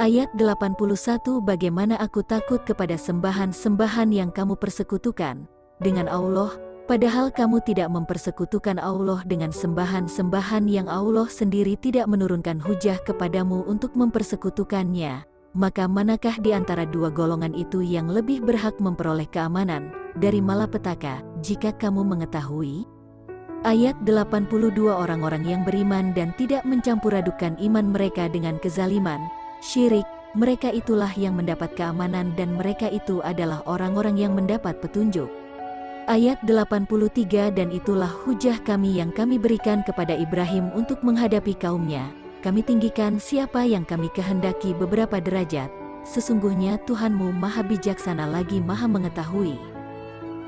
Ayat 81. Bagaimana aku takut kepada sembahan-sembahan yang kamu persekutukan dengan Allah, padahal kamu tidak mempersekutukan Allah dengan sembahan-sembahan yang Allah sendiri tidak menurunkan hujah kepadamu untuk mempersekutukannya. Maka manakah di antara dua golongan itu yang lebih berhak memperoleh keamanan dari malapetaka, jika kamu mengetahui? Ayat 82. Orang-orang yang beriman dan tidak mencampuradukan iman mereka dengan kezaliman, syirik, mereka itulah yang mendapat keamanan dan mereka itu adalah orang-orang yang mendapat petunjuk. Ayat 83. Dan itulah hujah kami yang kami berikan kepada Ibrahim untuk menghadapi kaumnya. Kami tinggikan siapa yang kami kehendaki beberapa derajat. Sesungguhnya Tuhanmu maha bijaksana lagi maha mengetahui.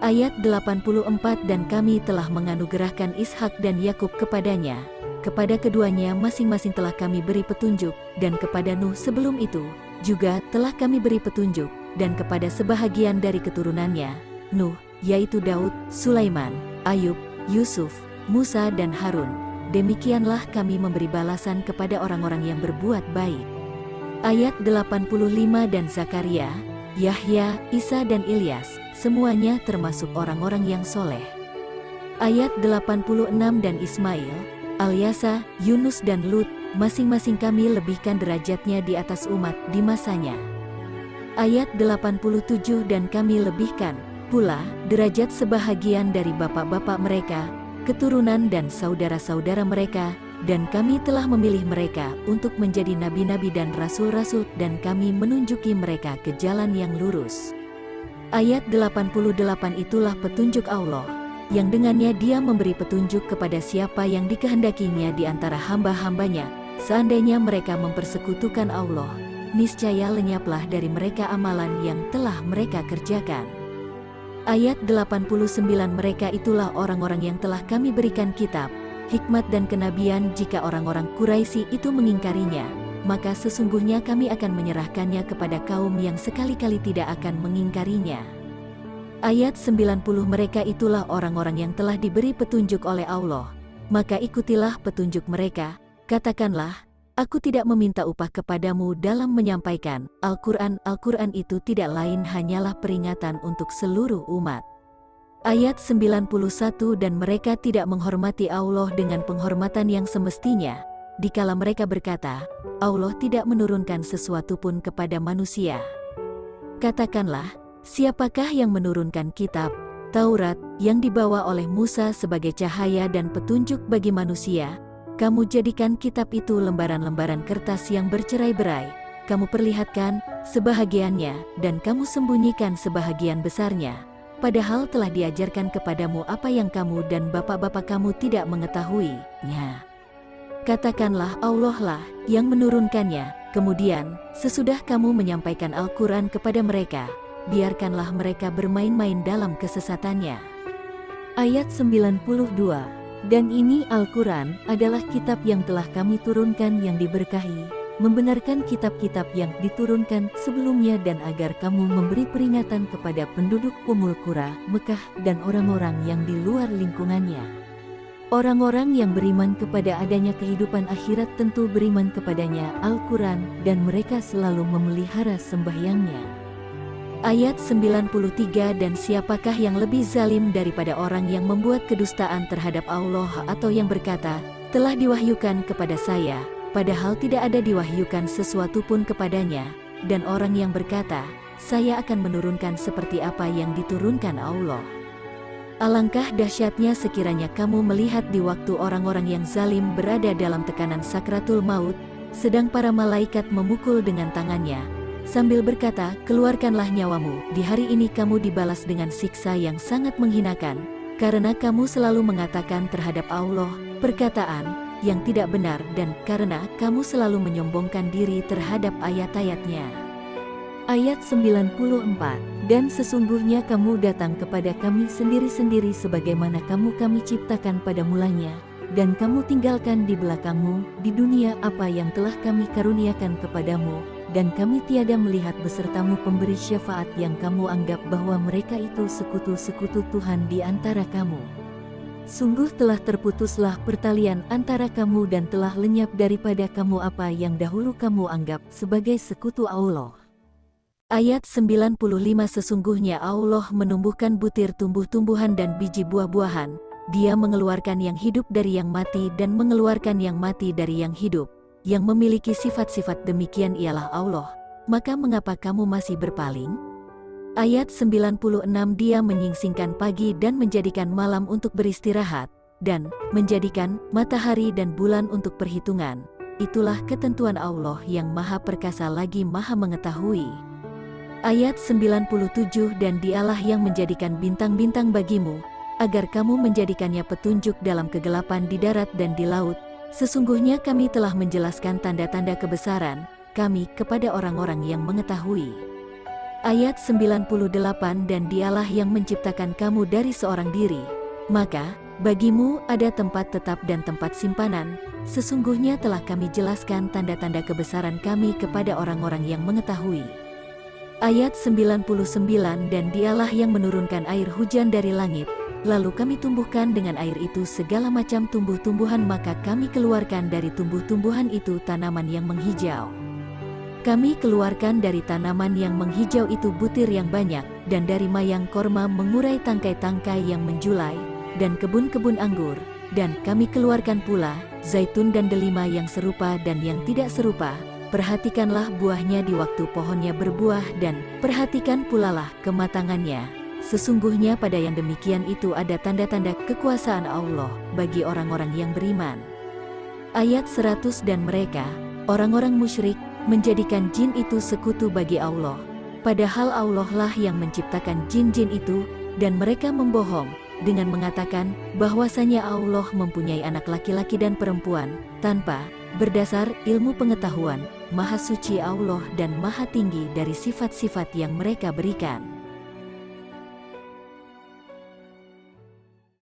Ayat 84. Dan kami telah menganugerahkan Ishak dan Yakub kepadanya. Kepada keduanya masing-masing telah kami beri petunjuk, dan kepada Nuh sebelum itu juga telah kami beri petunjuk, dan kepada sebahagian dari keturunannya, Nuh, yaitu Daud, Sulaiman, Ayub, Yusuf, Musa dan Harun. Demikianlah kami memberi balasan kepada orang-orang yang berbuat baik. Ayat 85. Dan Zakaria, Yahya, Isa dan Ilyas, semuanya termasuk orang-orang yang soleh. Ayat 86. Dan Ismail, Alyasa, Yunus dan Lut, masing-masing kami lebihkan derajatnya di atas umat di masanya. Ayat 87. Dan kami lebihkan pula derajat sebahagian dari bapak-bapak mereka, keturunan dan saudara-saudara mereka, dan kami telah memilih mereka untuk menjadi nabi-nabi dan rasul-rasul, dan kami menunjuki mereka ke jalan yang lurus. Ayat 88. Itulah petunjuk Allah, yang dengannya Dia memberi petunjuk kepada siapa yang dikehendakinya di antara hamba-hambanya. Seandainya mereka mempersekutukan Allah, niscaya lenyaplah dari mereka amalan yang telah mereka kerjakan. Ayat 89. Mereka itulah orang-orang yang telah kami berikan kitab, hikmat dan kenabian. Jika orang-orang Quraisy itu mengingkarinya, maka sesungguhnya kami akan menyerahkannya kepada kaum yang sekali-kali tidak akan mengingkarinya. Ayat 90. Mereka itulah orang-orang yang telah diberi petunjuk oleh Allah, maka ikutilah petunjuk mereka. Katakanlah, aku tidak meminta upah kepadamu dalam menyampaikan Al-Quran. Al-Quran itu tidak lain hanyalah peringatan untuk seluruh umat. Ayat 91. Dan mereka tidak menghormati Allah dengan penghormatan yang semestinya, dikala mereka berkata, Allah tidak menurunkan sesuatu pun kepada manusia. Katakanlah, siapakah yang menurunkan kitab, Taurat, yang dibawa oleh Musa sebagai cahaya dan petunjuk bagi manusia? Kamu jadikan kitab itu lembaran-lembaran kertas yang bercerai-berai, kamu perlihatkan sebahagiannya, dan kamu sembunyikan sebahagian besarnya. Padahal telah diajarkan kepadamu apa yang kamu dan bapak-bapak kamu tidak mengetahuinya. Katakanlah Allah lah yang menurunkannya. Kemudian, sesudah kamu menyampaikan Al-Quran kepada mereka, biarkanlah mereka bermain-main dalam kesesatannya. Ayat 92. Dan ini Al-Quran adalah kitab yang telah kami turunkan yang diberkahi, membenarkan kitab-kitab yang diturunkan sebelumnya dan agar kamu memberi peringatan kepada penduduk Ummul Qura, Mekah dan orang-orang yang di luar lingkungannya. Orang-orang yang beriman kepada adanya kehidupan akhirat tentu beriman kepadanya Al-Quran dan mereka selalu memelihara sembahyangnya. Ayat 93. Dan siapakah yang lebih zalim daripada orang yang membuat kedustaan terhadap Allah atau yang berkata, telah diwahyukan kepada saya, padahal tidak ada diwahyukan sesuatu pun kepadanya, dan orang yang berkata, saya akan menurunkan seperti apa yang diturunkan Allah. Alangkah dahsyatnya sekiranya kamu melihat di waktu orang-orang yang zalim berada dalam tekanan sakratul maut, sedang para malaikat memukul dengan tangannya, sambil berkata, keluarkanlah nyawamu, di hari ini kamu dibalas dengan siksa yang sangat menghinakan, karena kamu selalu mengatakan terhadap Allah perkataan yang tidak benar dan karena kamu selalu menyombongkan diri terhadap ayat-ayatnya. Ayat 94. Dan sesungguhnya kamu datang kepada kami sendiri-sendiri sebagaimana kami ciptakan pada mulanya, dan kamu tinggalkan di belakangmu di dunia apa yang telah kami karuniakan kepadamu, dan kami tiada melihat besertamu pemberi syafaat yang kamu anggap bahwa mereka itu sekutu-sekutu Tuhan di antara kamu. Sungguh telah terputuslah pertalian antara kamu dan telah lenyap daripada kamu apa yang dahulu kamu anggap sebagai sekutu Allah. Ayat 95. Sesungguhnya Allah menumbuhkan butir tumbuh-tumbuhan dan biji buah-buahan. Dia mengeluarkan yang hidup dari yang mati dan mengeluarkan yang mati dari yang hidup. Yang memiliki sifat-sifat demikian ialah Allah. Maka mengapa kamu masih berpaling? Ayat 96. Dia menyingsingkan pagi dan menjadikan malam untuk beristirahat, dan menjadikan matahari dan bulan untuk perhitungan. Itulah ketentuan Allah yang maha perkasa lagi maha mengetahui. Ayat 97. Dan Dialah yang menjadikan bintang-bintang bagimu, agar kamu menjadikannya petunjuk dalam kegelapan di darat dan di laut. Sesungguhnya kami telah menjelaskan tanda-tanda kebesaran kami kepada orang-orang yang mengetahui. Ayat 98. Dan Dialah yang menciptakan kamu dari seorang diri, maka bagimu ada tempat tetap dan tempat simpanan. Sesungguhnya telah kami jelaskan tanda-tanda kebesaran kami kepada orang-orang yang mengetahui. Ayat 99. Dan Dialah yang menurunkan air hujan dari langit, lalu kami tumbuhkan dengan air itu segala macam tumbuh-tumbuhan, maka kami keluarkan dari tumbuh-tumbuhan itu tanaman yang menghijau. Kami keluarkan dari tanaman yang menghijau itu butir yang banyak, dan dari mayang korma mengurai tangkai-tangkai yang menjulai, dan kebun-kebun anggur, dan kami keluarkan pula zaitun dan delima yang serupa dan yang tidak serupa. Perhatikanlah buahnya di waktu pohonnya berbuah, dan perhatikan pulalah kematangannya. Sesungguhnya pada yang demikian itu ada tanda-tanda kekuasaan Allah bagi orang-orang yang beriman. Ayat 100. Dan mereka, orang-orang musyrik, menjadikan jin itu sekutu bagi Allah, padahal Allah lah yang menciptakan jin-jin itu, dan mereka membohong dengan mengatakan bahwasanya Allah mempunyai anak laki-laki dan perempuan, tanpa berdasar ilmu pengetahuan. Maha suci Allah dan maha tinggi dari sifat-sifat yang mereka berikan.